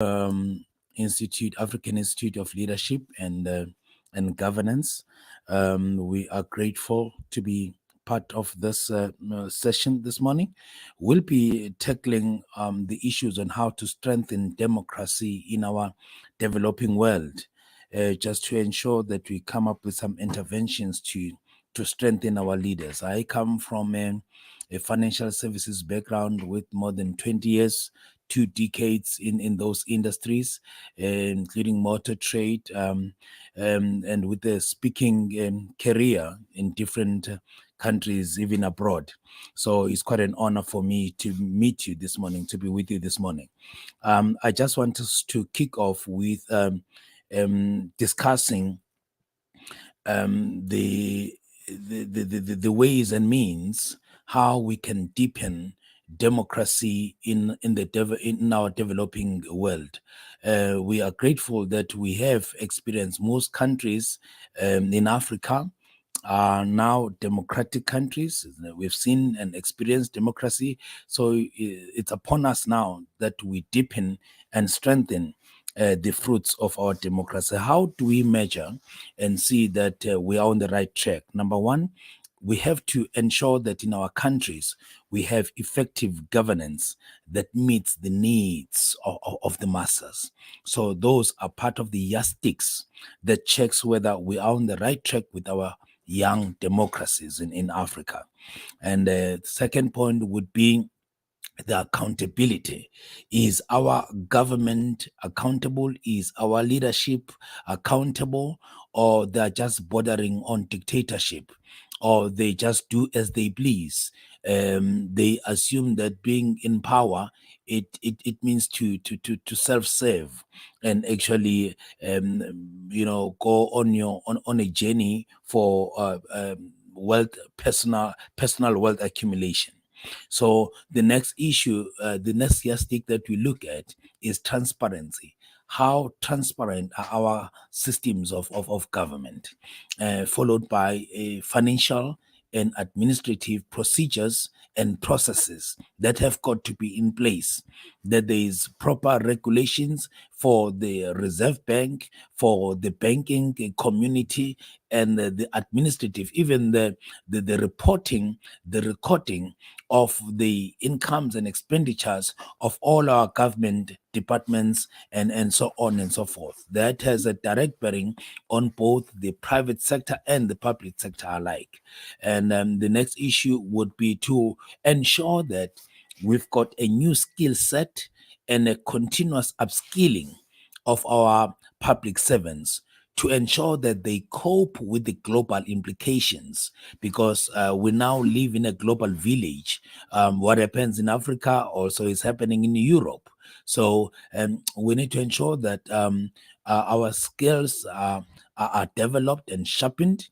African Institute of Leadership and Governance. We are grateful to be part of this session this morning. We'll be tackling the issues on how to strengthen democracy in our developing world, just to ensure that we come up with some interventions to strengthen our leaders. I come from a financial services background with more than 20 years, 2 decades in those industries, including motor trade, and with a speaking career in different countries, even abroad. So it's quite an honor for me to meet you this morning, to be with you this morning. I just want us to kick off with discussing the ways and means how we can deepen democracy in our developing world. We are grateful that we have experienced most countries in Africa are now democratic countries. We've seen and experienced democracy. So it's upon us now that we deepen and strengthen the fruits of our democracy. How do we measure and see that we are on the right track? Number one, we have to ensure that in our countries we have effective governance that meets the needs of the masses. So those are part of the yardsticks that checks whether we are on the right track with our young democracies in Africa. And the second point would be the accountability. Is our government accountable? Is our leadership accountable? Or they're just bordering on dictatorship? Or they just do as they please? They assume that being in power, it means to self-serve and actually go on a journey for wealth, personal wealth accumulation. So the next issue, the next yardstick that we look at is transparency. How transparent are our systems of government, followed by financial and administrative procedures and processes that have got to be in place, that there is proper regulations for the Reserve Bank, for the banking community, and the administrative, even the reporting, the recording of the incomes and expenditures of all our government departments and so on and so forth. That has a direct bearing on both the private sector and the public sector alike. And the next issue would be to ensure that we've got a new skill set and a continuous upskilling of our public servants to ensure that they cope with the global implications, because we now live in a global village. What happens in Africa also is happening in Europe. So we need to ensure that our skills are developed and sharpened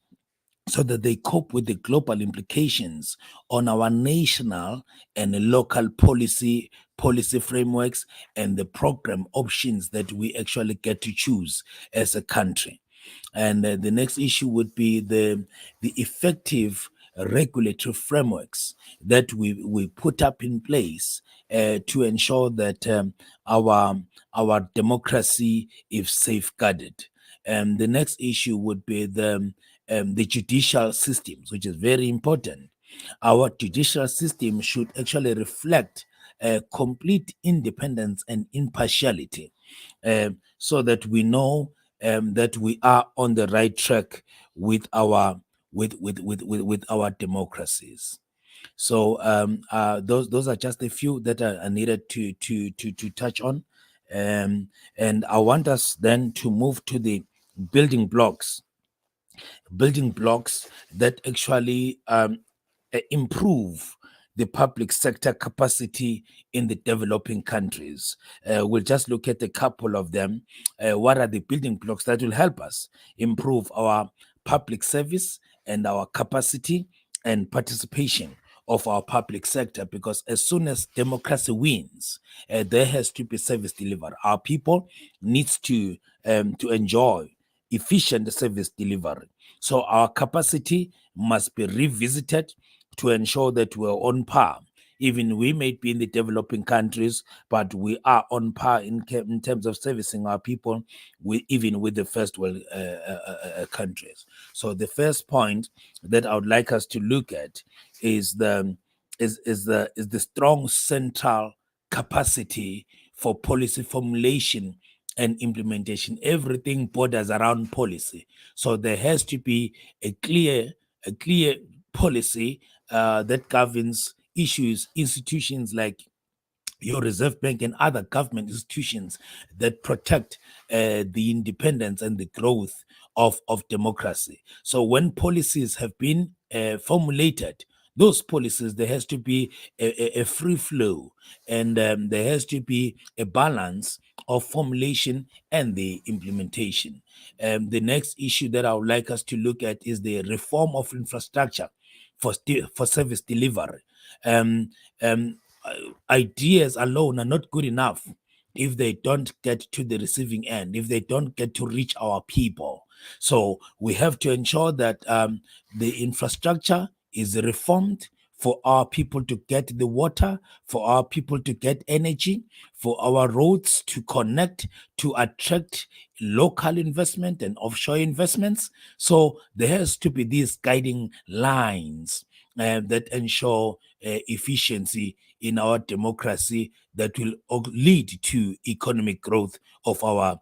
so that they cope with the global implications on our national and local policy frameworks and the program options that we actually get to choose as a country. And the next issue would be the effective regulatory frameworks that we put up in place to ensure that our democracy is safeguarded. And the next issue would be the judicial systems, which is very important. Our judicial system should actually reflect complete independence and impartiality, so that we know that we are on the right track with our with our democracies. So those are just a few that are needed to touch on, and I want us then to move to the building blocks building blocks that actually improve the public sector capacity in the developing countries. We'll just look at a couple of them. What are the building blocks that will help us improve our public service and our capacity and participation of our public sector? Because as soon as democracy wins, there has to be service delivered. Our people needs to enjoy efficient service delivery. So our capacity must be revisited to ensure that we're on par Even we may be in the developing countries, but we are on par in terms of servicing our people, even with the first world countries. So the first point that I would like us to look at is the strong central capacity for policy formulation and implementation. Everything borders around policy, so there has to be a clear policy that governs issues, institutions like your Reserve Bank and other government institutions that protect the independence and the growth of democracy. So when policies have been formulated, those policies, there has to be a free flow, and there has to be a balance of formulation and the implementation. The next issue that I would like us to look at is the reform of infrastructure for service delivery. Um, um, Ideas alone are not good enough if they don't get to the receiving end, if they don't get to reach our people. So we have to ensure that the infrastructure is reformed for our people to get the water, for our people to get energy, for our roads to connect, to attract local investment and offshore investments. So there has to be these guiding lines that ensure efficiency in our democracy, that will lead to economic growth of our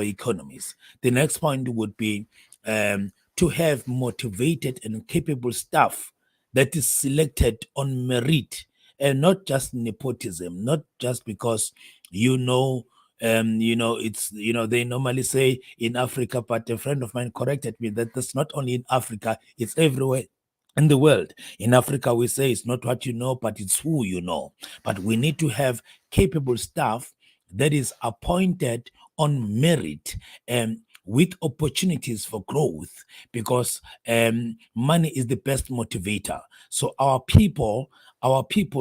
economies. The next point would be to have motivated and capable staff that is selected on merit and not just nepotism, not just because it's they normally say in Africa, but a friend of mine corrected me that that's not only in Africa, it's everywhere in the world. In Africa, we say it's not what you know, but it's who you know. But we need to have capable staff that is appointed on merit and with opportunities for growth, because money is the best motivator. So our people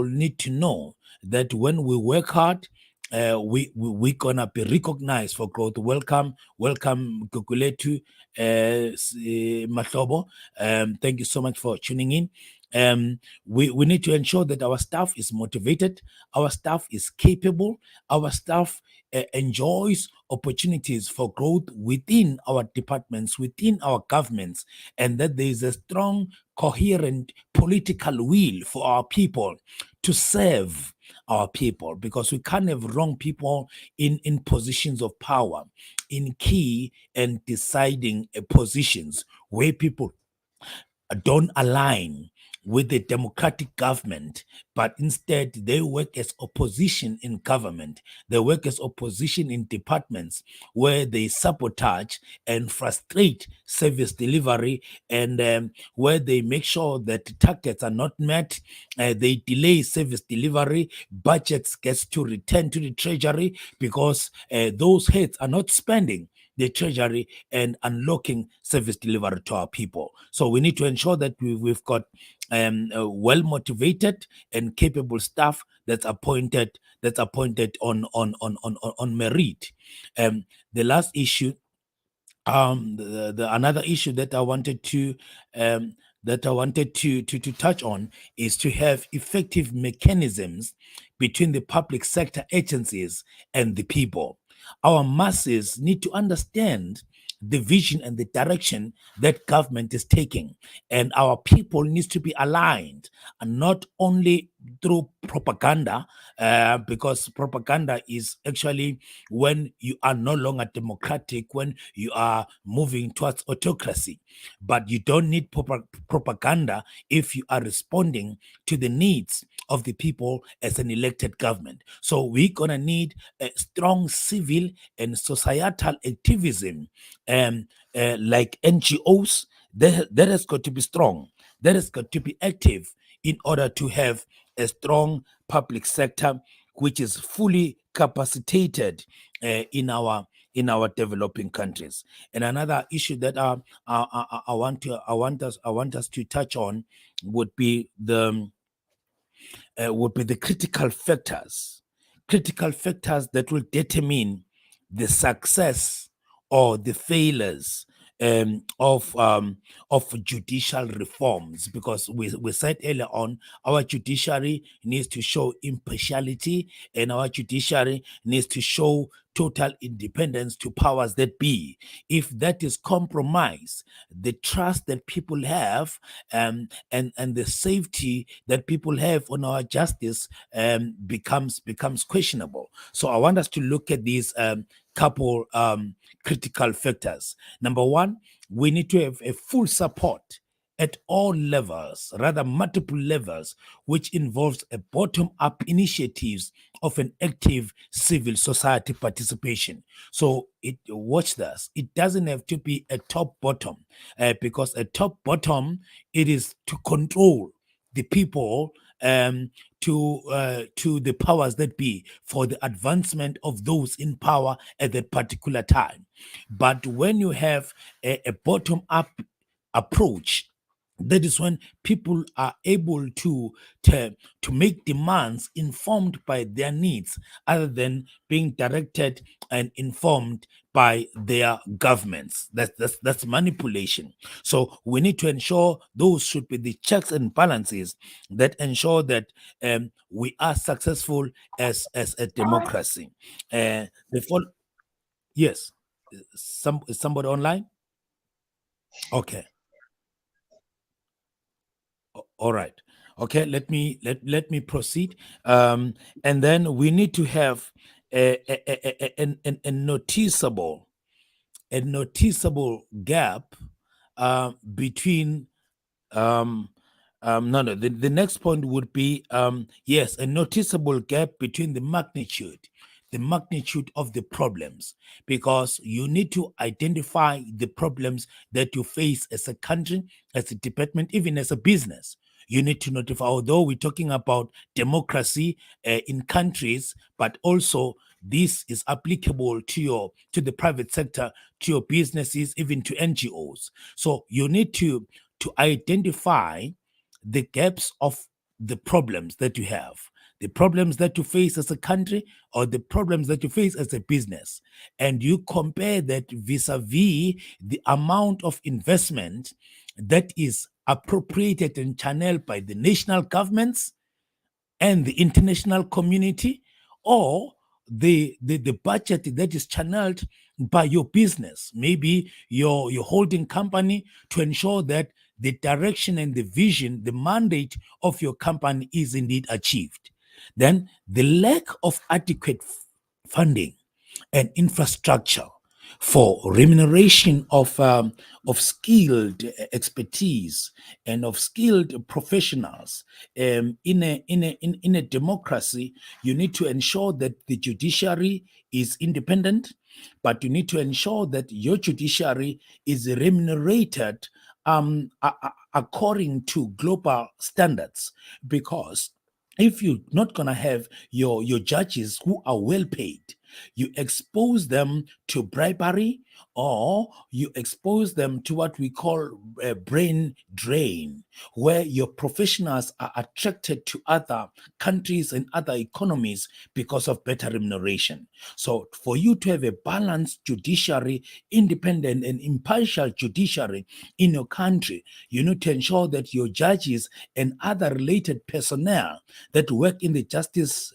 need to know that when we work hard, we gonna be recognized for growth. Welcome, Guguletu Mahlobo. Thank you so much for tuning in. We need to ensure that our staff is motivated, our staff is capable, our staff enjoys opportunities for growth within our departments, within our governments, and that there is a strong, coherent political will for our people to serve our people, because we can't have wrong people in positions of power, in key and deciding positions where people don't align with the democratic government, but instead they work as opposition in government. They work as opposition in departments where they sabotage and frustrate service delivery, and where they make sure that targets are not met. They delay service delivery. Budgets gets to return to the treasury because those heads are not spending the treasury and unlocking service delivery to our people. So we need to ensure that we've got well motivated and capable staff that's appointed on merit. The last issue, the another issue that I wanted to to touch on is to have effective mechanisms between the public sector agencies and the people. Our masses need to understand the vision and the direction that government is taking, and our people needs to be aligned, and not only through propaganda, because propaganda is actually when you are no longer democratic, when you are moving towards autocracy. But you don't need propaganda if you are responding to the needs of the people as an elected government. So we're going to need a strong civil and societal activism, like NGOs. That has got to be strong. That has got to be active in order to have a strong public sector which is fully capacitated in our developing countries. And another issue that I want us to touch on would be the critical factors that will determine the success or the failures of judicial reforms, because we said earlier on, our judiciary needs to show impartiality, and our judiciary needs to show total independence to powers that be. If that is compromised, the trust that people have, and the safety that people have on our justice, becomes questionable. So I want us to look at these couple critical factors. Number one, we need to have a full support at all levels, rather multiple levels, which involves a bottom-up initiatives of an active civil society participation. So watch this. It doesn't have to be a top-bottom, because a top-bottom, it is to control the people, to the powers that be, for the advancement of those in power at that particular time. But when you have a bottom-up approach, that is when people are able to make demands informed by their needs, other than being directed and informed by their governments. That's manipulation. So we need to ensure those should be the checks and balances that ensure that we are successful as a democracy. Before, yes, is somebody online? Okay. All right. Okay, let me proceed. And then we need to have a noticeable gap between no, the next point would be, yes, a noticeable gap between the magnitude of the problems, because you need to identify the problems that you face as a country, as a department, even as a business. You need to notify, although we're talking about democracy in countries, but also this is applicable to the private sector, to your businesses, even to NGOs. So you need to identify the gaps of the problems that you have, the problems that you face as a country, or the problems that you face as a business, and you compare that vis-a-vis the amount of investment that is appropriated and channeled by the national governments and the international community, or the budget that is channeled by your business, maybe your holding company, to ensure that the direction and the vision, the mandate of your company is indeed achieved. Then the lack of adequate funding and infrastructure for remuneration of skilled expertise and of skilled professionals, in a democracy. You need to ensure that the judiciary is independent, but you need to ensure that your judiciary is remunerated according to global standards, because if you're not going to have your judges who are well paid, you expose them to bribery, or you expose them to what we call a brain drain, where your professionals are attracted to other countries and other economies because of better remuneration. So for you to have a balanced judiciary, independent and impartial judiciary in your country, you need to ensure that your judges and other related personnel that work in the justice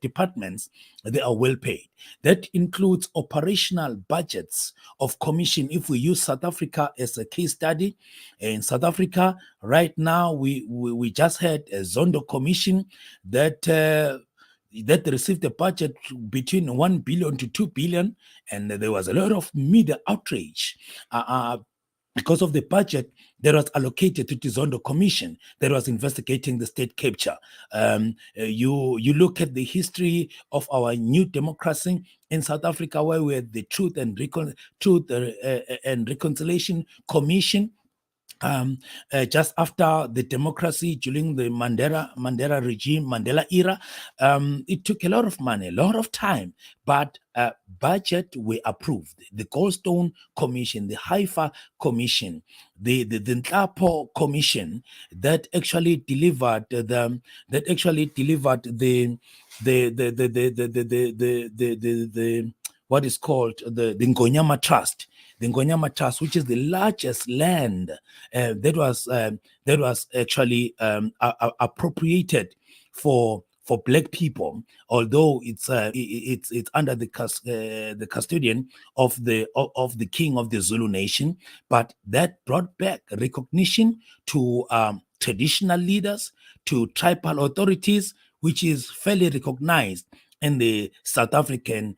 departments, they are well paid. That includes operational budgets of commission. If we use South Africa as a case study, in South Africa right now, we just had a Zondo commission that received a budget between 1 billion to 2 billion, and there was a lot of media outrage because of the budget that was allocated to the Zondo Commission that was investigating the state capture. You look at the history of our new democracy in South Africa, where we had the Truth and Reconciliation Commission, just after the democracy during the Mandela era. It took a lot of money, a lot of time, but budget were approved. The Goldstone Commission, the Haifa Commission, the Ntapo Commission, that actually delivered the what is called the Ngonyama Trust. the Ngonyama Trust, which is the largest land that was actually appropriated for black people, although it's under the custodian of the king of the Zulu nation, but that brought back recognition to traditional leaders, to tribal authorities, which is fairly recognized in the South African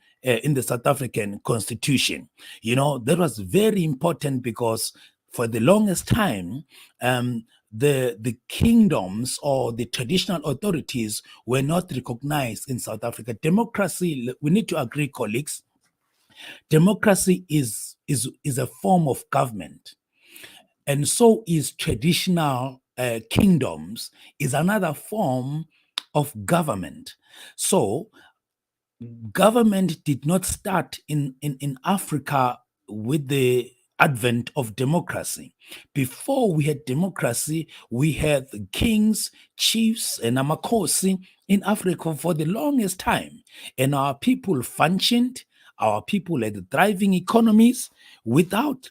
constitution. That was very important because for the longest time, the kingdoms or the traditional authorities were not recognized in South Africa. Democracy, we need to agree, colleagues, democracy is a form of government, and so is traditional kingdoms is another form of government. So government did not start in Africa with the advent of democracy. Before we had democracy, we had kings, chiefs, and amakosi in Africa for the longest time. And our people functioned, our people had thriving economies without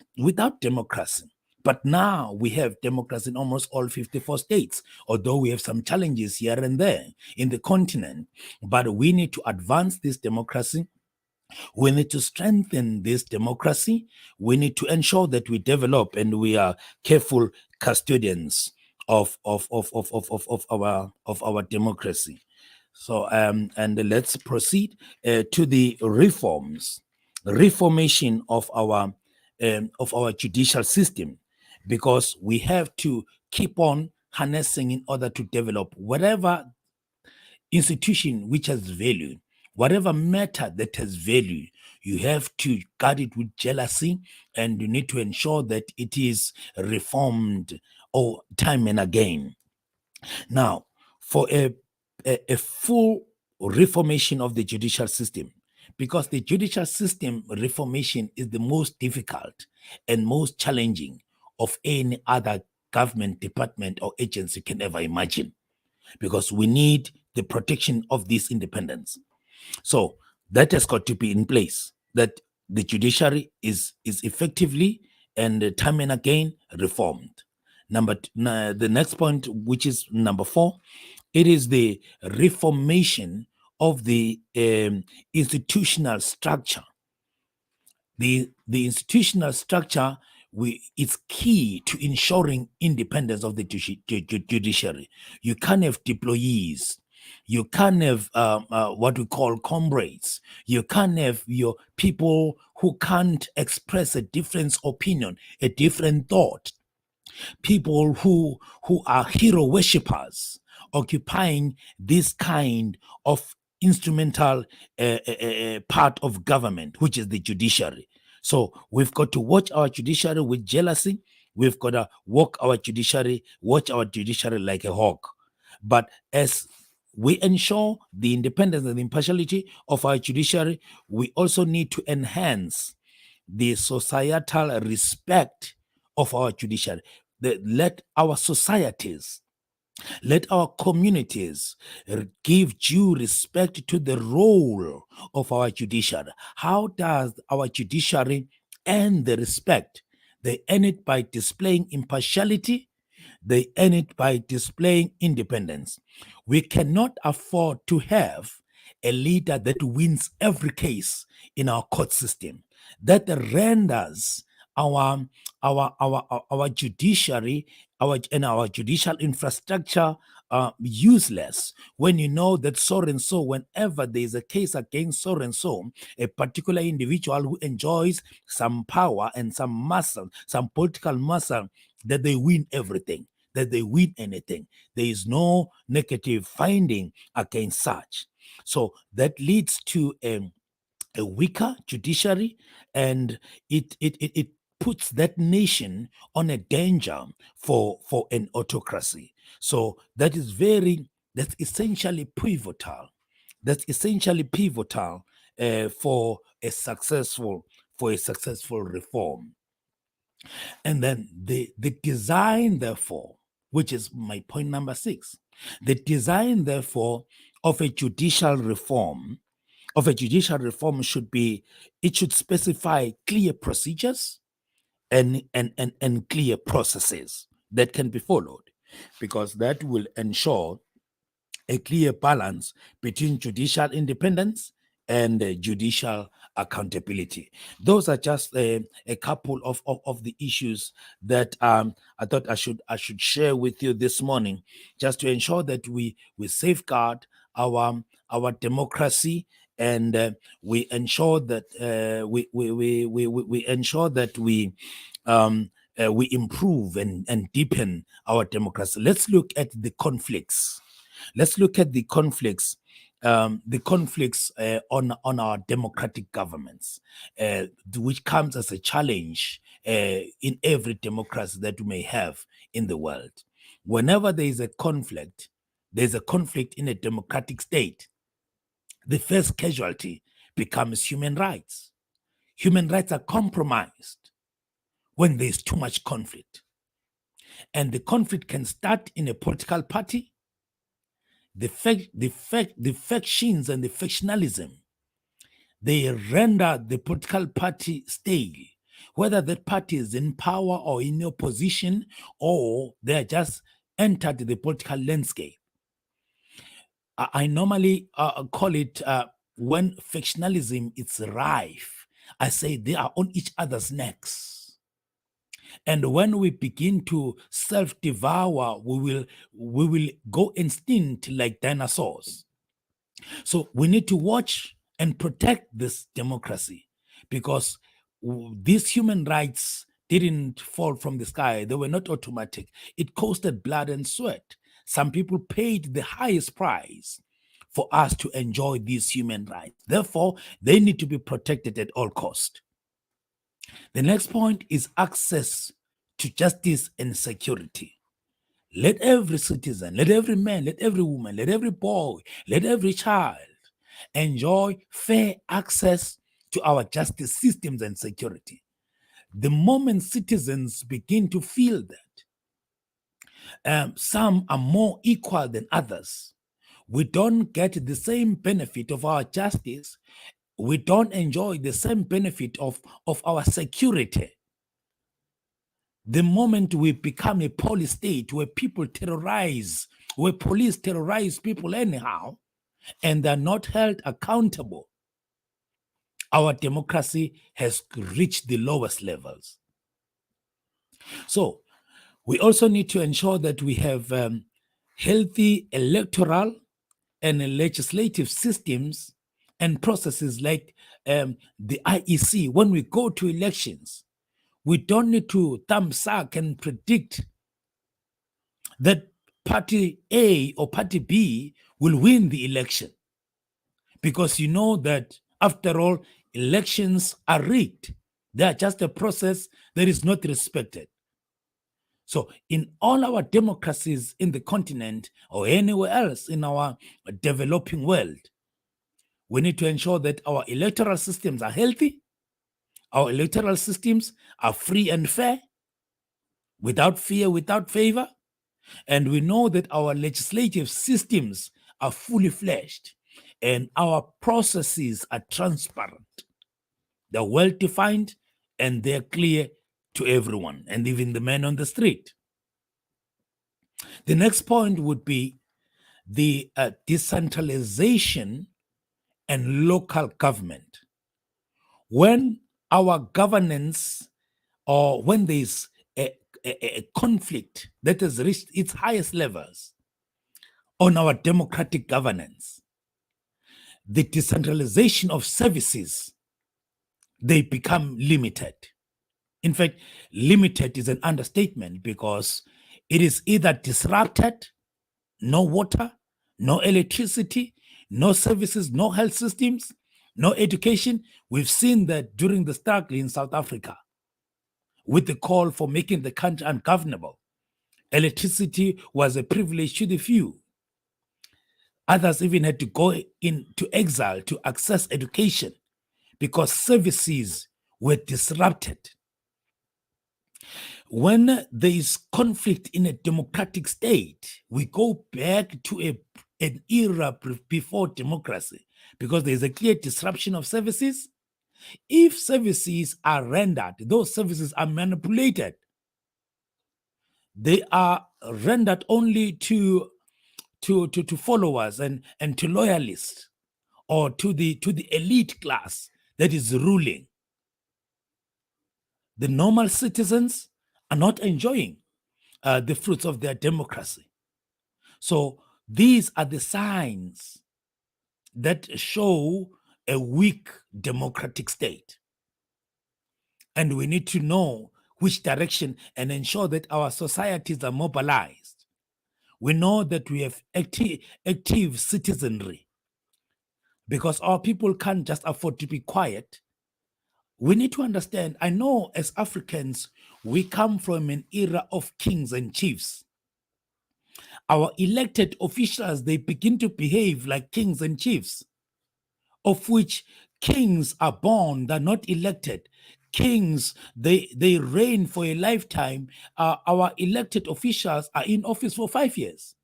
democracy. But now we have democracy in almost all 54 states, although we have some challenges here and there in the continent. But we need to advance this democracy. We need to strengthen this democracy. We need to ensure that we develop and we are careful custodians of our democracy. So and let's proceed to the reformation of our judicial system, because we have to keep on harnessing in order to develop whatever institution which has value, whatever matter that has value. You have to guard it with jealousy, and you need to ensure that it is reformed time and again. Now, for a full reformation of the judicial system, because the judicial system reformation is the most difficult and most challenging of any other government department or agency can ever imagine, because we need the protection of this independence. So that has got to be in place, that the judiciary is effectively and time and again reformed. The next point, which is number 4, it is the reformation of the institutional structure. The institutional structure is key to ensuring independence of the judiciary. You can't have deployees. You can't have what we call comrades. You can't have your people who can't express a different opinion, a different thought. People who are hero worshippers occupying this kind of instrumental part of government, which is the judiciary. So we've got to watch our judiciary with jealousy. We've got to watch our judiciary like a hawk. But as we ensure the independence and the impartiality of our judiciary, we also need to enhance the societal respect of our judiciary. Let our societies, let our communities give due respect to the role of our judiciary. How does our judiciary earn the respect? They earn it by displaying impartiality. They earn it by displaying independence. We cannot afford to have a leader that wins every case in our court system. That renders our judiciary, our judicial infrastructure useless. When you know that so and so, whenever there is a case against so and so, a particular individual who enjoys some power and some muscle, some political muscle, that they win everything, that they win anything. There is no negative finding against such. So that leads to a weaker judiciary, and it puts that nation on a danger for an autocracy. So that's essentially pivotal. That's essentially pivotal for a successful reform. And then the design, therefore, which is my point number 6, the design, therefore, of a judicial reform should specify clear procedures, and clear processes that can be followed, because that will ensure a clear balance between judicial independence and judicial accountability. Those are just a couple of the issues that I thought I should share with you this morning, just to ensure that we safeguard our democracy, and we ensure that we ensure that we improve and deepen our democracy. Let's look at the conflicts. Let's look at the conflicts on our democratic governments, which comes as a challenge in every democracy that we may have in the world. Whenever there's a conflict in a democratic state, the first casualty becomes human rights. Human rights are compromised when there's too much conflict. And the conflict can start in a political party. The factions and the factionalism, they render the political party stale, whether that party is in power or in opposition, or they are just entered the political landscape. I normally call it, when factionalism is rife, I say they are on each other's necks. And when we begin to self-devour, we will go extinct like dinosaurs. So we need to watch and protect this democracy, because these human rights didn't fall from the sky. They were not automatic. It costed blood and sweat. Some people paid the highest price for us to enjoy these human rights. Therefore, they need to be protected at all cost. The next point is access to justice and security. Let every citizen, let every man, let every woman, let every boy, let every child enjoy fair access to our justice systems and security. The moment citizens begin to feel that some are more equal than others, we don't get the same benefit of our justice, we don't enjoy the same benefit of our security. The moment we become a police state where police terrorize people anyhow, and they're not held accountable, our democracy has reached the lowest levels. So we also need to ensure that we have healthy electoral and legislative systems and processes, like the IEC. When we go to elections, we don't need to thumb suck and predict that party A or party B will win the election, because you know that, after all, elections are rigged. They are just a process that is not respected. So in all our democracies in the continent or anywhere else in our developing world, we need to ensure that our electoral systems are healthy, our electoral systems are free and fair, without fear, without favor, and we know that our legislative systems are fully fleshed and our processes are transparent. They're well defined and they're clear to everyone, and even the man on the street. The next point would be the decentralization and local government. When our governance, or when there's a conflict that has reached its highest levels on our democratic governance, the decentralization of services, they become limited. In fact, limited is an understatement, because it is either disrupted, no water, no electricity, no services, no health systems, no education. We've seen that during the struggle in South Africa with the call for making the country ungovernable. Electricity was a privilege to the few. Others even had to go into exile to access education because services were disrupted. When there is conflict in a democratic state, we go back to an era before democracy, because there is a clear disruption of services, If services are rendered, those services are manipulated. They are rendered only to followers and to loyalists, or to the elite class that is ruling. The normal citizens are not enjoying the fruits of their democracy. So these are the signs that show a weak democratic state. And we need to know which direction and ensure that our societies are mobilized. We know that we have active citizenry, because our people can't just afford to be quiet. We need to understand, I know as Africans, we come from an era of kings and chiefs. Our elected officials, they begin to behave like kings and chiefs, of which kings are born, they're not elected. Kings, they reign for a lifetime. Our elected officials are in office for 5 years.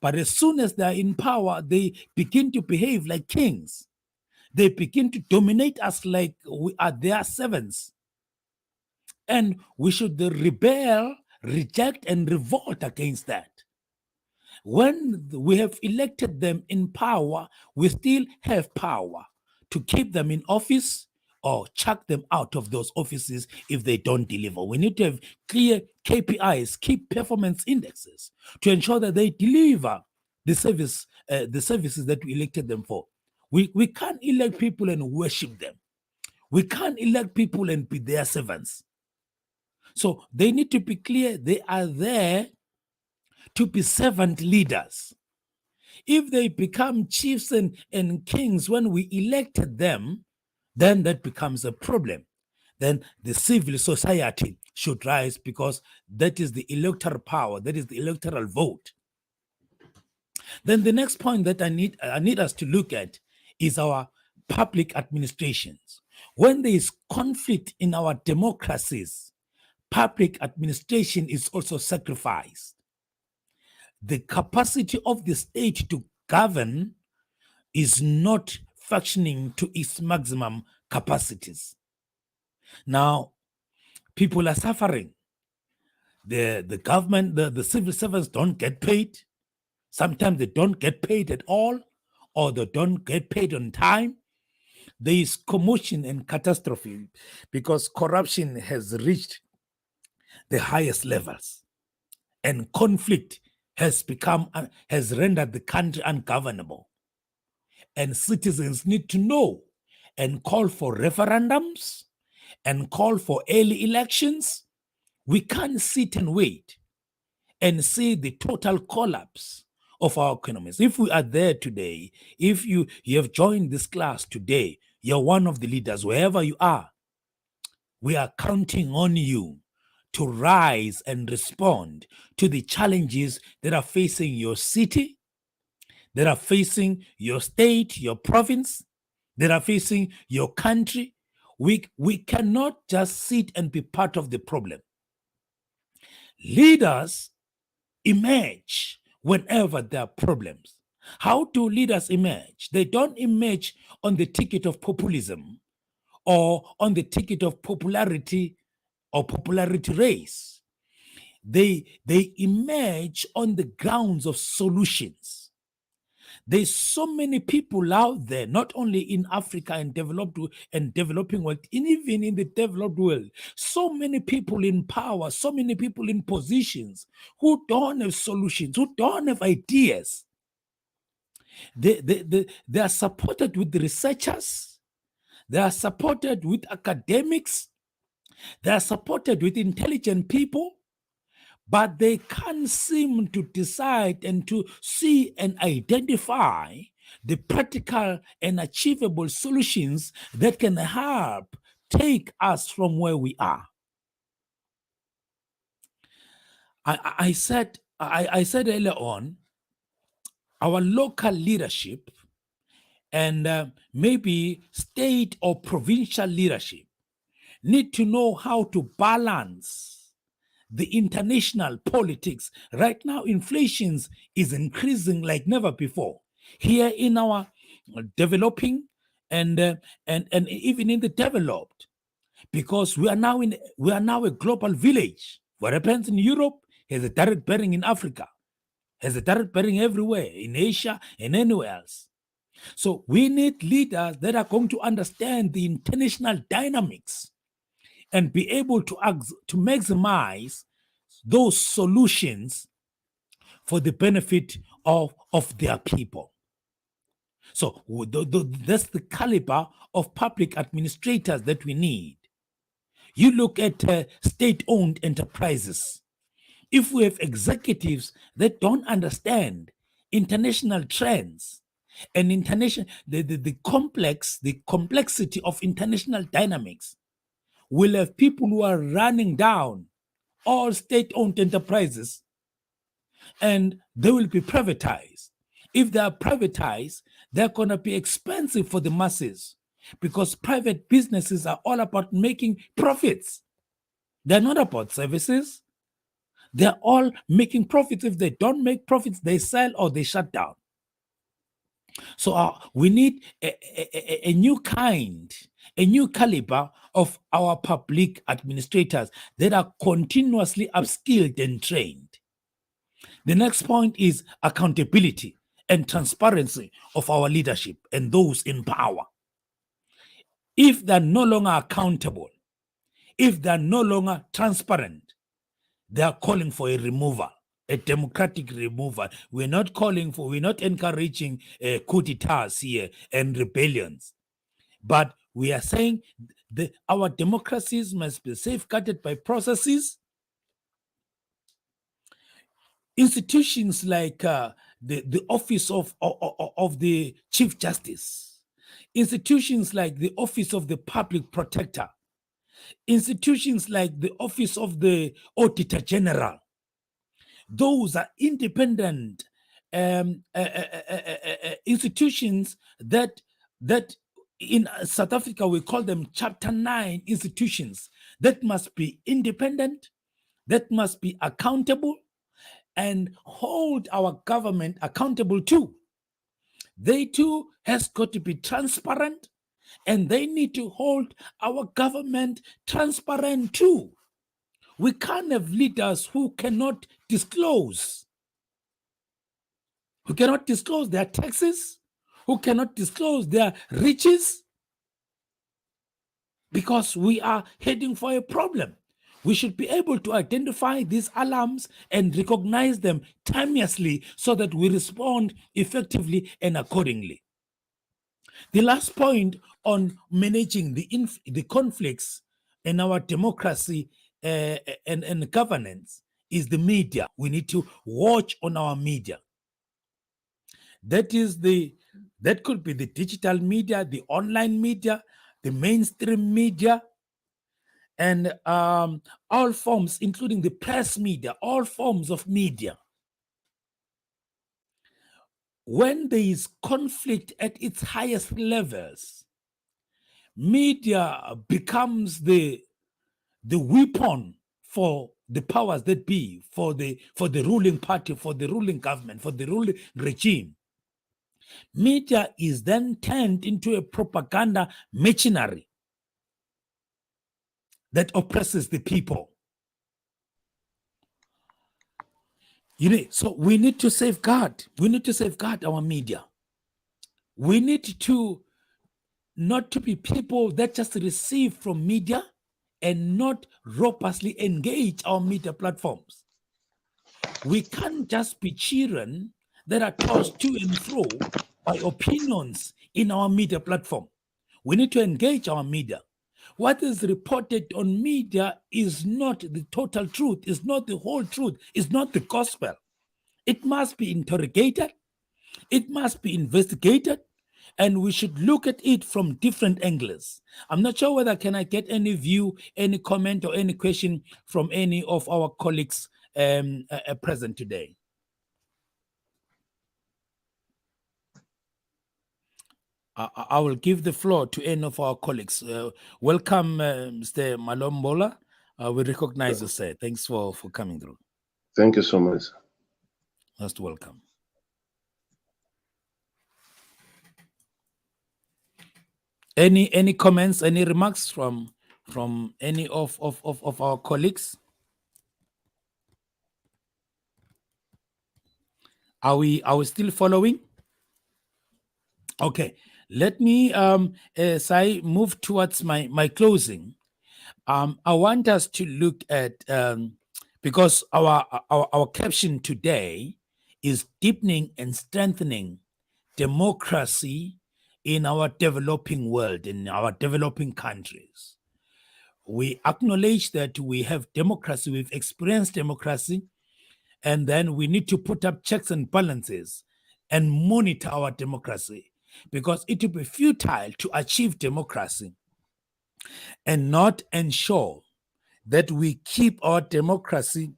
But as soon as they're in power, they begin to behave like kings. They begin to dominate us like we are their servants. And we should rebel, reject, and revolt against that. When we have elected them in power, we still have power to keep them in office or chuck them out of those offices if they don't deliver. We need to have clear KPIs, key performance indexes, to ensure that they deliver the services that we elected them for. We can't elect people and worship them. We can't elect people and be their servants. So they need to be clear they are there to be servant leaders. If they become chiefs and kings when we elected them, then that becomes a problem. Then the civil society should rise, because that is the electoral power, that is the electoral vote. Then the next point that I need us to look at is our public administrations. When there is conflict in our democracies, public administration is also sacrificed. The capacity of the state to govern is not functioning to its maximum capacities. Now, people are suffering. The government, the civil servants don't get paid. Sometimes they don't get paid at all, or they don't get paid on time. There is commotion and catastrophe because corruption has reached the highest levels, and conflict has rendered the country ungovernable. And citizens need to know and call for referendums and call for early elections. We can't sit and wait and see the total collapse of our economies. If we are there today, if you have joined this class today, you're one of the leaders, wherever you are, we are counting on you to rise and respond to the challenges that are facing your city, that are facing your state, your province, that are facing your country. We cannot just sit and be part of the problem. Leaders emerge whenever there are problems. How do leaders emerge? They don't emerge on the ticket of populism or on the ticket of popularity or popularity race. They emerge on the grounds of solutions. There's so many people out there, not only in Africa and developing world, even in the developed world, so many people in power, so many people in positions who don't have solutions, who don't have ideas. They are supported with the researchers, they are supported with academics, they are supported with intelligent people, but they can't seem to decide and to see and identify the practical and achievable solutions that can help take us from where we are. I said earlier on, our local leadership and maybe state or provincial leadership need to know how to balance the international politics. Right now, inflation is increasing like never before. Here in our developing and even in the developed, because we are now a global village. What happens in Europe has a direct bearing in Africa, has a direct bearing everywhere, in Asia and anywhere else. So we need leaders that are going to understand the international dynamics and be able to maximize those solutions for the benefit of their people. So that's the caliber of public administrators that we need. You look at state-owned enterprises. If we have executives that don't understand international trends and the complexity of international dynamics, we'll have people who are running down all state-owned enterprises, and they will be privatized. If they are privatized, they're going to be expensive for the masses, because private businesses are all about making profits. They're not about services. They're all making profits. If they don't make profits, they sell or they shut down. So we need a new kind, a new caliber of our public administrators that are continuously upskilled and trained. The next point is accountability and transparency of our leadership and those in power. If they're no longer accountable, if they're no longer transparent, they are calling for a removal, a democratic removal. We're not encouraging coup d'etats here and rebellions, but we are saying our democracies must be safeguarded by processes. Institutions like the office of the Chief Justice, institutions like the office of the Public Protector, institutions like the office of the Auditor General. Those are independent institutions that in South Africa we call them Chapter 9 institutions, that must be independent, that must be accountable, and hold our government accountable too. They too has got to be transparent, and they need to hold our government transparent too. We can't have leaders who cannot disclose their taxes, who cannot disclose their riches, because we are heading for a problem. We should be able to identify these alarms and recognize them timeously so that we respond effectively and accordingly. The last point on managing the conflicts in our democracy and governance is the media. We need to watch on our media. That could be the digital media, the online media, the mainstream media, and all forms, including the press media, all forms of media. When there is conflict at its highest levels, media becomes the weapon for the powers that be, for the ruling party, for the ruling government, for the ruling regime. Media is then turned into a propaganda machinery that oppresses the people. So we need to safeguard. We need to safeguard our media. We need to not to be people that just receive from media and not robustly engage our media platforms. We can't just be children that are tossed to and fro by opinions in our media platform. We need to engage our media. What is reported on media is not the total truth, is not the whole truth, is not the gospel. It must be interrogated, it must be investigated, and we should look at it from different angles. I'm not sure whether can I get any view, any comment, or any question from any of our colleagues present today. I will give the floor to any of our colleagues. Welcome, Mr. Malombola. We recognize you, sir. Thanks for coming through. Thank you so much. Most welcome. Any comments, any remarks from any of our colleagues? Are we still following? Okay, let me as I move towards my closing, I want us to look at because our caption today is deepening and strengthening democracy in our developing world, in our developing countries. We acknowledge that we have democracy, we've experienced democracy, and then we need to put up checks and balances and monitor our democracy, because it will be futile to achieve democracy and not ensure that we keep our democracy,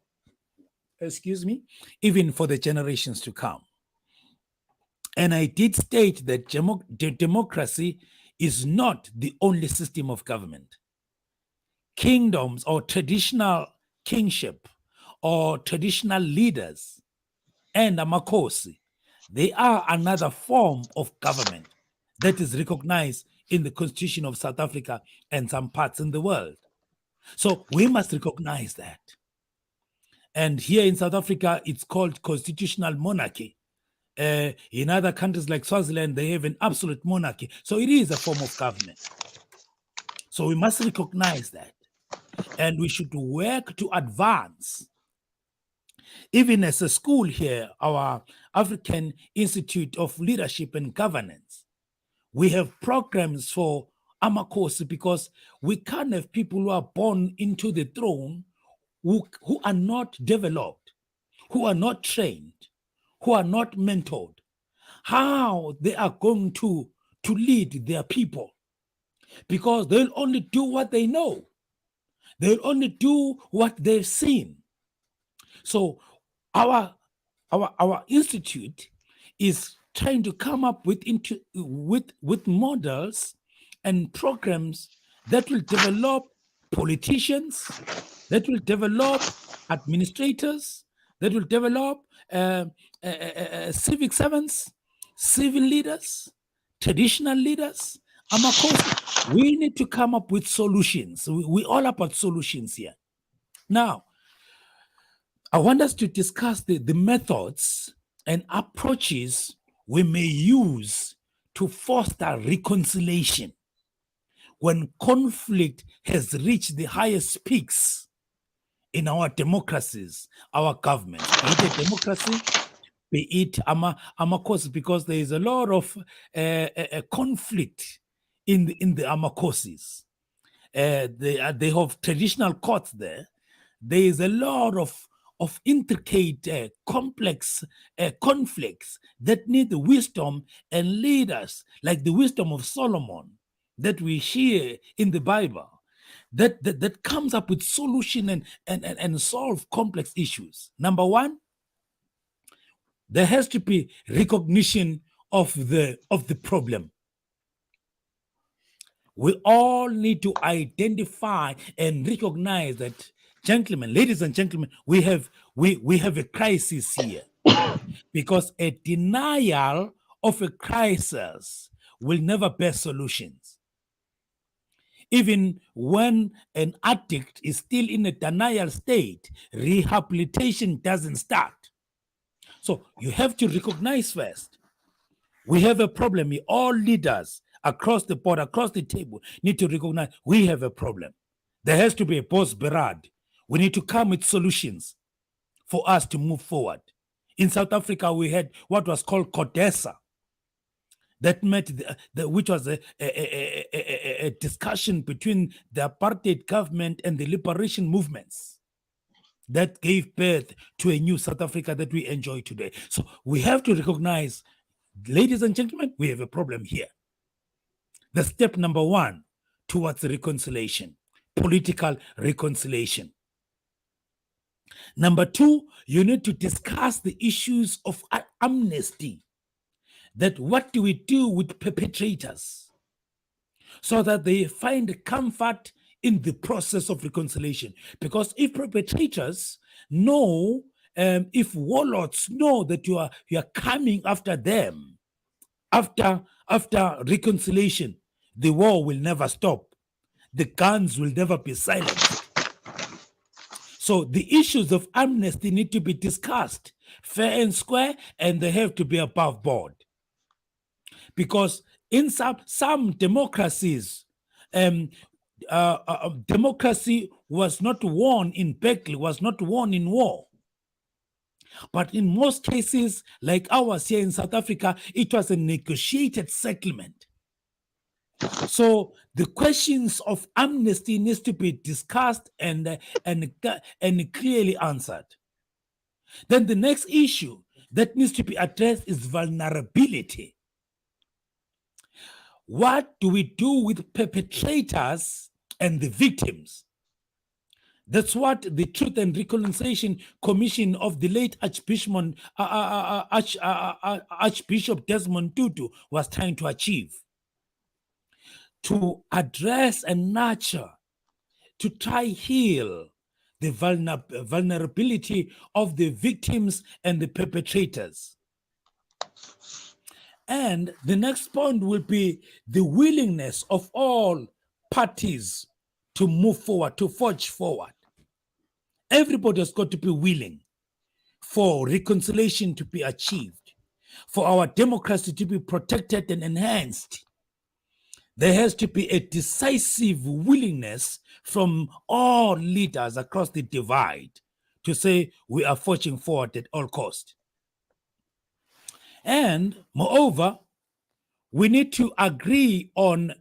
even for the generations to come. And I did state that democracy is not the only system of government. Kingdoms or traditional kingship or traditional leaders and amakosi, they are another form of government that is recognized in the Constitution of South Africa and some parts in the world. So we must recognize that. And here in South Africa, it's called constitutional monarchy. In other countries like Swaziland, they have an absolute monarchy. So it is a form of government. So we must recognize that. And we should work to advance. Even as a school here, our African Institute of Leadership and Governance, we have programs for amakosi, because we can't have people who are born into the throne who are not developed, who are not trained, who are not mentored. How they are going to lead their people, because they'll only do what they know. They'll only do what they've seen. So our institute is trying to come up with models and programs that will develop politicians, that will develop administrators, that will develop civic servants, civil leaders, traditional leaders. Amakosi, we need to come up with solutions. We all about solutions here. Now, I want us to discuss the methods and approaches we may use to foster reconciliation when conflict has reached the highest peaks in our democracies, our governments, be it a democracy, be it amakosi, because there is a lot of conflict in the amakosis. They have traditional courts there. There is a lot of intricate, complex conflicts that need the wisdom and leaders, like the wisdom of Solomon that we hear in the Bible, that comes up with solution and solve complex issues. Number one, there has to be recognition of the problem. We all need to identify and recognize that, gentlemen, ladies and gentlemen, we have a crisis here, because a denial of a crisis will never bear solutions. Even when an addict is still in a denial state, rehabilitation doesn't start. So you have to recognize first, we have a problem. All leaders across the board, across the table, need to recognize we have a problem. There has to be a post Berard. We need to come with solutions for us to move forward. In South Africa, we had what was called CODESA, that met which was a discussion between the apartheid government and the liberation movements that gave birth to a new South Africa that we enjoy today. So we have to recognize, ladies and gentlemen, we have a problem here. The step number one towards reconciliation, political reconciliation. Number two, you need to discuss the issues of amnesty. That what do we do with perpetrators so that they find comfort in the process of reconciliation? Because if perpetrators know, if warlords know that you are coming after them, after reconciliation, the war will never stop. The guns will never be silenced. So the issues of amnesty need to be discussed fair and square, and they have to be above board. Because in some democracies, democracy was not won in battle, was not won in war. But in most cases, like ours here in South Africa, it was a negotiated settlement. So the questions of amnesty needs to be discussed and clearly answered. Then the next issue that needs to be addressed is vulnerability. What do we do with perpetrators and the victims? That's what the Truth and Reconciliation Commission of the late Archbishop Desmond Tutu was trying to achieve. To address and nurture, to try heal the vulnerability of the victims and the perpetrators. And the next point will be the willingness of all parties to move forward, to forge forward. Everybody has got to be willing for reconciliation to be achieved, for our democracy to be protected and enhanced. There has to be a decisive willingness from all leaders across the divide to say we are forging forward at all costs. And moreover, we need to agree on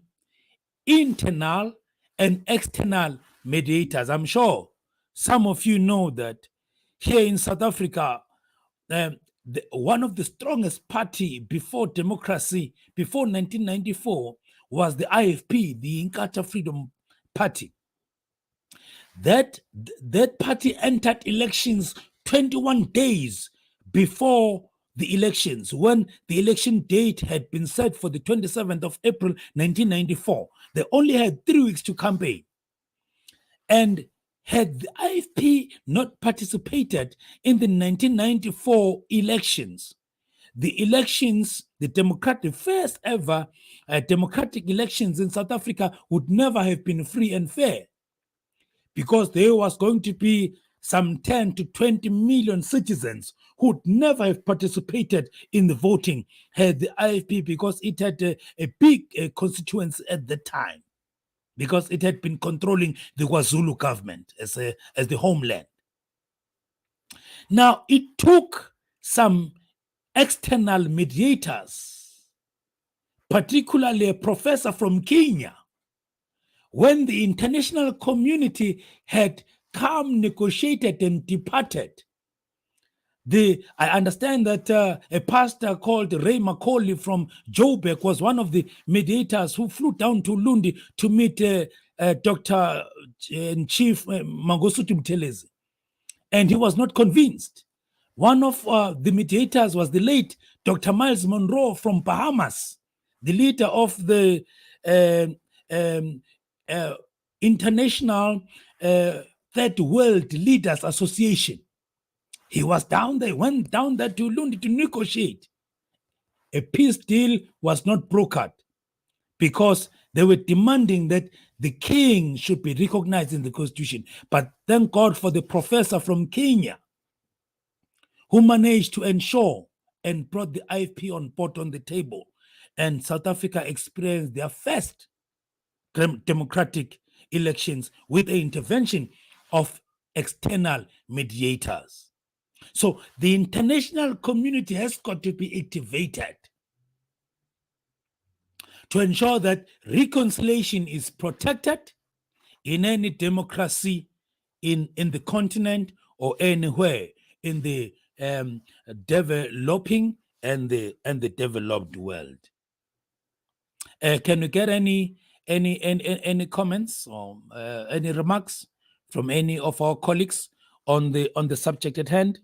internal and external mediators. I'm sure some of you know that here in South Africa, one of the strongest party before democracy, before 1994, was the IFP, the Inkatha Freedom Party. That party entered elections 21 days before the elections, when the election date had been set for the 27th of April 1994. They only had 3 weeks to campaign. And had the IFP not participated in the 1994 elections, the elections, the first ever democratic elections in South Africa would never have been free and fair, because there was going to be some 10 to 20 million citizens who would never have participated in the voting had the IFP, because it had a big constituency at the time, because it had been controlling the KwaZulu government as the homeland. Now, it took some external mediators, particularly a professor from Kenya, when the international community had come, negotiated, and departed. I understand that a pastor called Ray Macaulay from Joburg was one of the mediators who flew down to Lundi to meet Dr. Chief Mangosuthu Buthelezi, and he was not convinced. One of the mediators was the late Dr. Miles Monroe from Bahamas, the leader of the International Third World Leaders Association. He was down there, went down there to Lundi to negotiate. A peace deal was not brokered because they were demanding that the king should be recognized in the constitution. But thank God for the professor from Kenya who managed to ensure and brought the IFP on board on the table. And South Africa experienced their first democratic elections with the intervention of external mediators. So the international community has got to be activated to ensure that reconciliation is protected in any democracy in the continent or anywhere in the developing and the developed world. Can we get any comments or any remarks from any of our colleagues on the subject at hand?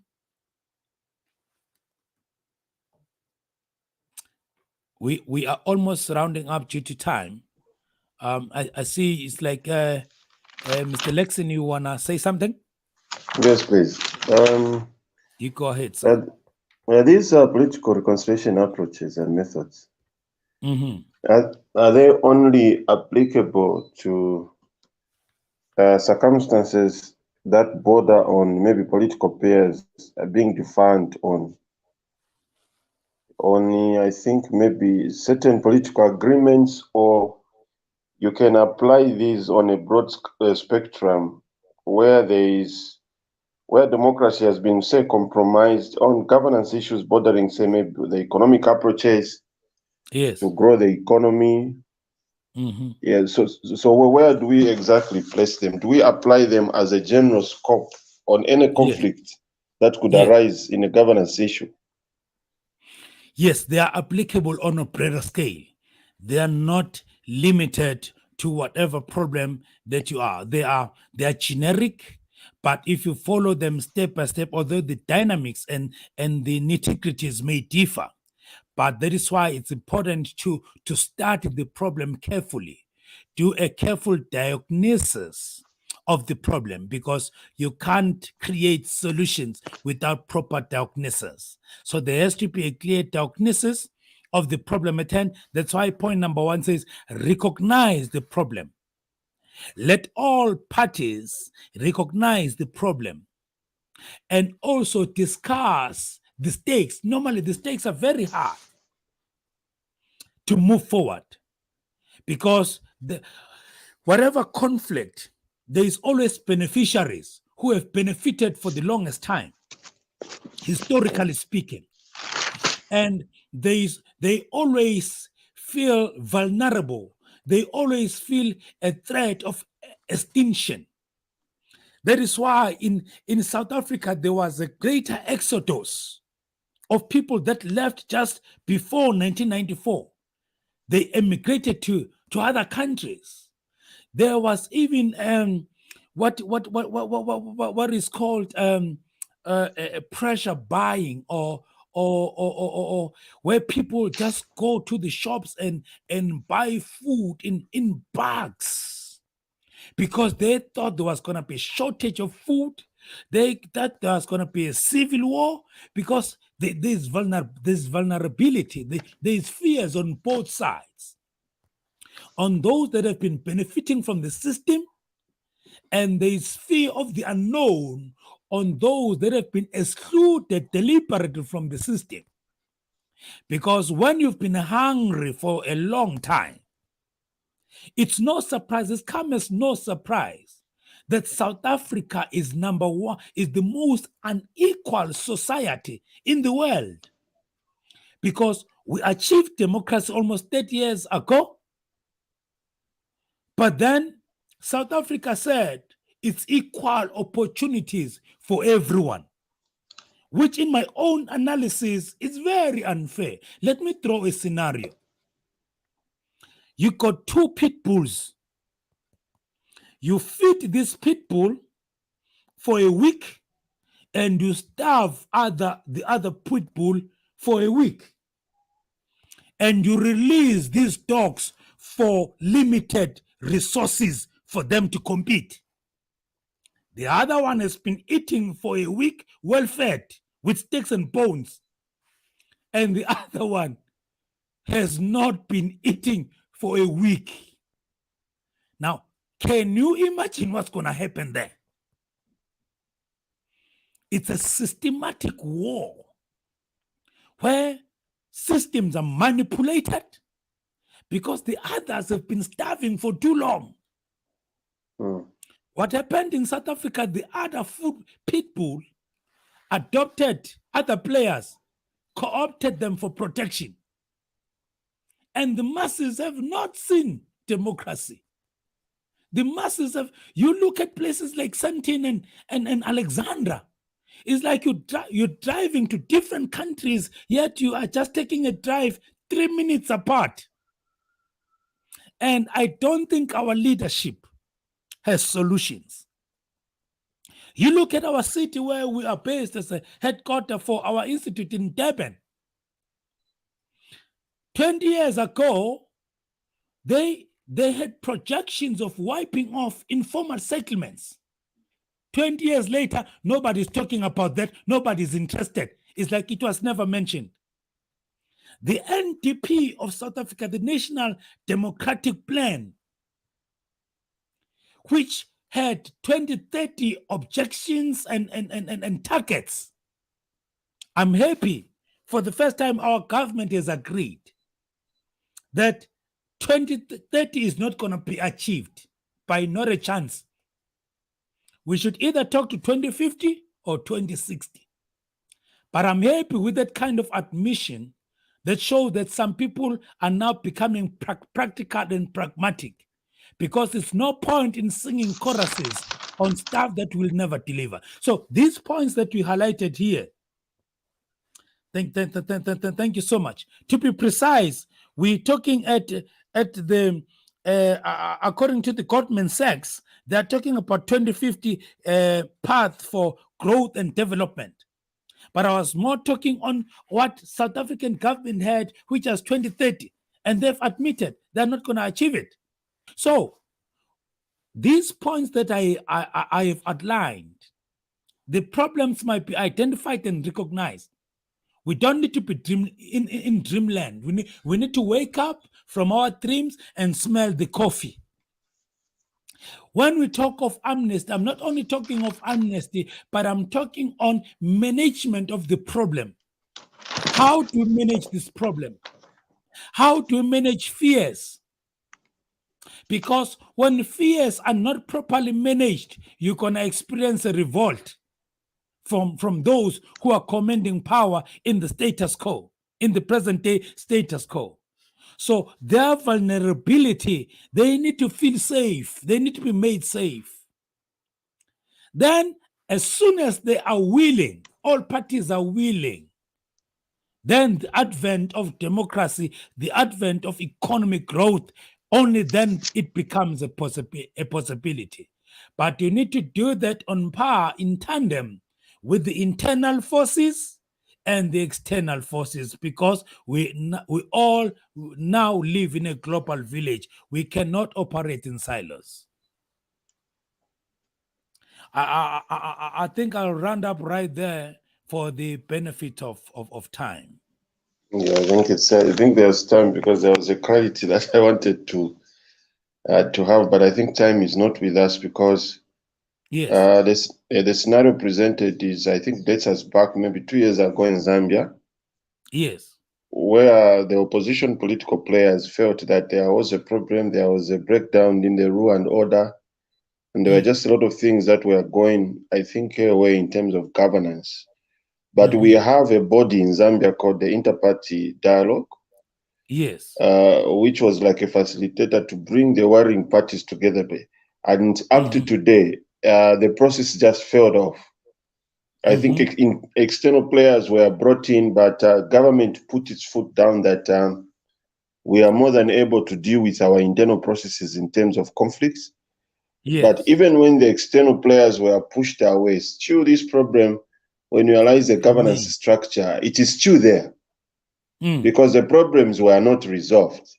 We are almost rounding up due to time. I see it's like Mr. Lexin, you wanna say something? Yes, please. You go ahead, sir. These are political reconciliation approaches and methods. Mm-hmm. Are they only applicable to circumstances that border on maybe political pairs being defined on, I think, maybe certain political agreements, or you can apply these on a broad spectrum where where democracy has been, say, compromised on governance issues bordering, say, maybe the economic approaches to Yes. grow the economy. Hmm. Yeah, so where do we exactly place them? Do we apply them as a general scope on any Yes. conflict that could Yes. arise in a governance issue? Yes, they are applicable on a broader scale. They are not limited to whatever problem that you are. They are generic, but if you follow them step by step, although the dynamics and the nitty-gritties may differ, but that is why it's important to study the problem carefully, do a careful diagnosis of the problem, because you can't create solutions without proper diagnosis. So there has to be a clear diagnosis of the problem at hand. That's why point number one says recognize the problem. Let all parties recognize the problem and also discuss the stakes. Normally, the stakes are very hard to move forward, because whatever conflict, there is always beneficiaries who have benefited for the longest time, historically speaking, and they always feel vulnerable. They always feel a threat of extinction. That is why in South Africa there was a greater exodus of people that left just before 1994. They emigrated to other countries. There was even what is called pressure buying, or where people just go to the shops and buy food in bags, because they thought there was going to be a shortage of food. They thought there was going to be a civil war, because there's vulnerability, there's fears on both sides, on those that have been benefiting from the system, and there's fear of the unknown on those that have been excluded deliberately from the system. Because when you've been hungry for a long time, it's no surprise, it's come as no surprise that South Africa is number one, is the most unequal society in the world. Because we achieved democracy almost 30 years ago, but then South Africa said it's equal opportunities for everyone, which in my own analysis is very unfair. Let me throw a scenario. You got two pit bulls. You feed this pit bull for a week and you starve the other pit bull for a week. And you release these dogs for limited resources for them to compete. The other one has been eating for a week, well fed, with steaks and bones. And the other one has not been eating for a week. Now, can you imagine what's going to happen there? It's a systematic war where systems are manipulated because the others have been starving for too long. Mm. What happened in South Africa, the other food pit bull adopted other players, co-opted them for protection. And the masses have not seen democracy. The masses have, you look at places like Sandton and Alexandra. It's like you're driving to different countries, yet you are just taking a drive 3 minutes apart. And I don't think our leadership has solutions. You look at our city where we are based as a headquarters for our institute in Durban. 20 years ago, they had projections of wiping off informal settlements. 20 years later, nobody's talking about that. Nobody's interested. It's like it was never mentioned. The NDP of South Africa, the National Democratic Plan, which had 2030 objections and targets. I'm happy for the first time our government has agreed that 2030 is not going to be achieved by not a chance. We should either talk to 2050 or 2060. But I'm happy with that kind of admission that shows that some people are now becoming practical and pragmatic, because there's no point in singing choruses on stuff that will never deliver. So these points that we highlighted here, thank you so much. To be precise, we're talking at the according to the Goldman Sachs, they're talking about 2050 path for growth and development. But I was more talking on what South African government had, which was 2030, and they've admitted they're not going to achieve it. So these points that I have outlined, the problems might be identified and recognized. We don't need to be in dreamland. We need to wake up from our dreams and smell the coffee. When we talk of amnesty, I'm not only talking of amnesty, but I'm talking on management of the problem. How do we manage this problem? How do we manage fears? Because when fears are not properly managed, you're going to experience a revolt from those who are commanding power in the status quo, in the present day status quo. So their vulnerability, they need to feel safe. They need to be made safe. Then, as soon as they are willing, all parties are willing, then the advent of democracy, the advent of economic growth, only then it becomes a possibility. But you need to do that on par, in tandem with the internal forces and the external forces, because we all now live in a global village. We cannot operate in silos. I think I'll round up right there for the benefit of time. Yeah, I think there's time, because there was a quality that I wanted to have, but I think time is not with us, because Yes. the scenario presented is, I think, dates us back maybe 2 years ago in Zambia, Yes. where the opposition political players felt that there was a problem, there was a breakdown in the rule and order, and there were just a lot of things that were going, I think, away in terms of governance. But we have a body in Zambia called the Inter-Party Dialogue, Yes. which was like a facilitator to bring the warring parties together. And up to today, the process just failed off. I think external players were brought in, but government put its foot down that we are more than able to deal with our internal processes in terms of conflicts. Yes. But even when the external players were pushed away, still this problem, when you analyze the governance structure, it is still there, because the problems were not resolved.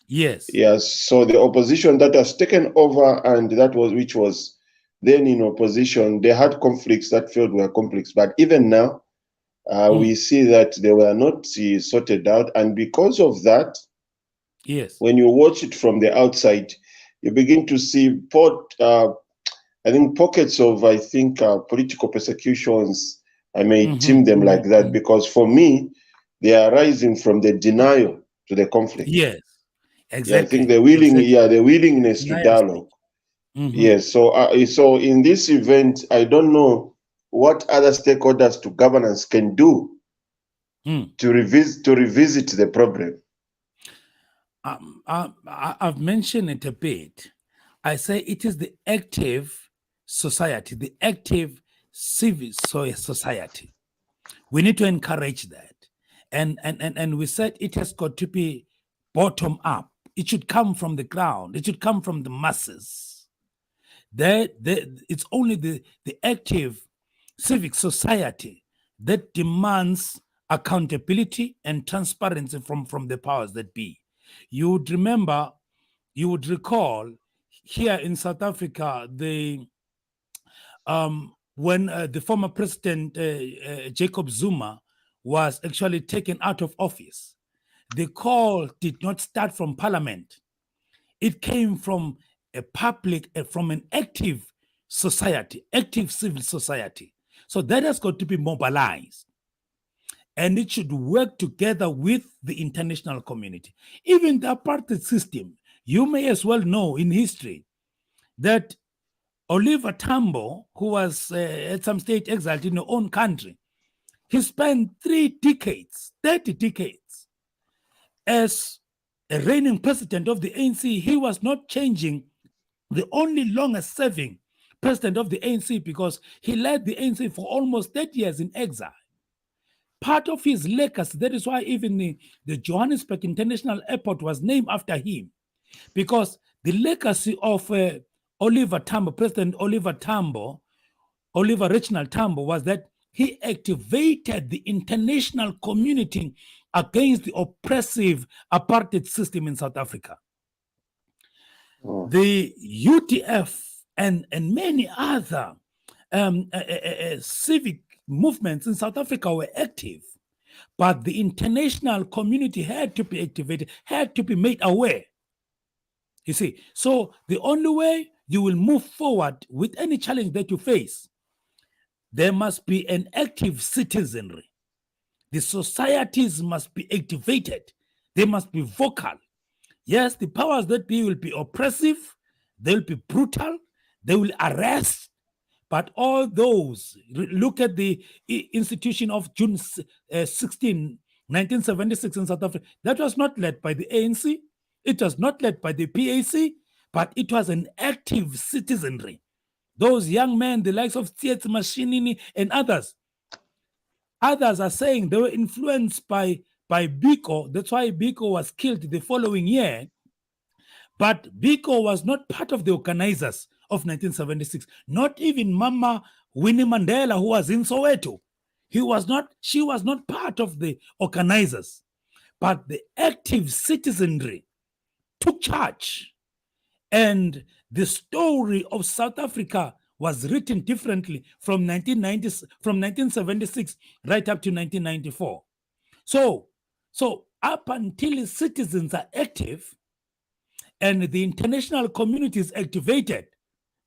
Yes. Yes. So the opposition that has taken over, and which was then in opposition, they had conflicts that felt were conflicts. But even now, we see that they were not sorted out, and because of that, yes, when you watch it from the outside, you begin to see I think pockets of political persecutions. I may deem them like that, because for me, they are rising from the denial to the conflict. Yes. Exactly. Yeah, I think the willingness to dialogue. Yes. So in this event, I don't know what other stakeholders to governance can do to revisit the problem. I've mentioned it a bit. I say it is the active society, the active civil society. We need to encourage that. And we said it has got to be bottom up. It should come from the ground. It should come from the masses. It's only the active civic society that demands accountability and transparency from the powers that be. You would recall here in South Africa, when the former president Jacob Zuma was actually taken out of office, the call did not start from parliament. It came from a public, from an active society, active civil society. So that has got to be mobilized. And it should work together with the international community. Even the apartheid system, you may as well know in history that Oliver Tambo, who was at some stage exiled in your own country, he spent 3 decades, 30 decades, as a reigning president of the ANC. He was not changing, the only longest serving president of the ANC, because he led the ANC for almost 30 years in exile. Part of his legacy, that is why even the Johannesburg International Airport was named after him, because the legacy of Oliver Tambo, President Oliver Reginald Tambo, was that he activated the international community against the oppressive apartheid system in South Africa. The UTF and many other civic movements in South Africa were active, but the international community had to be activated, had to be made aware. You see, so the only way you will move forward with any challenge that you face, there must be an active citizenry. The societies must be activated. They must be vocal. Yes, the powers that be will be oppressive, they will be brutal, they will arrest, but all those, look at the institution of June 16, 1976 in South Africa, that was not led by the ANC, it was not led by the PAC, but it was an active citizenry. Those young men, the likes of Tsietsi Mashinini and others are saying they were influenced by Biko. That's why Biko was killed the following year. But Biko was not part of the organizers of 1976. Not even Mama Winnie Mandela, who was in Soweto. She was not part of the organizers. But the active citizenry took charge. And the story of South Africa was written differently from 1976 right up to 1994. So up until citizens are active and the international community is activated,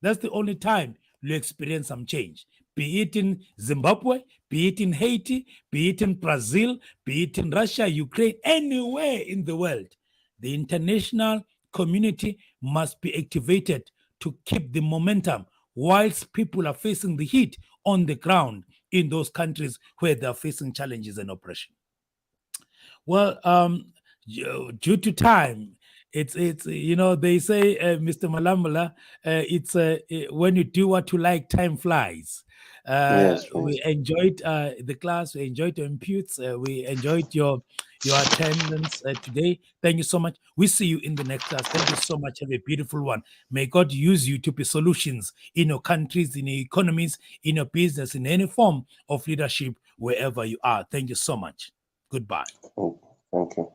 that's the only time you experience some change. Be it in Zimbabwe, be it in Haiti, be it in Brazil, be it in Russia, Ukraine, anywhere in the world, the international community must be activated to keep the momentum whilst people are facing the heat on the ground in those countries where they are facing challenges and oppression. Well, due to time, it's they say, Mr. Malambala, it's when you do what you like, time flies. Yes, We yes. enjoyed the class, we enjoyed your inputs, we enjoyed your attendance today. Thank you so much. We see you in the next class. Thank you so much. Have a beautiful one. May God use you to be solutions in your countries, in your economies, in your business, in any form of leadership, wherever you are. Thank you so much. Goodbye. Thank you.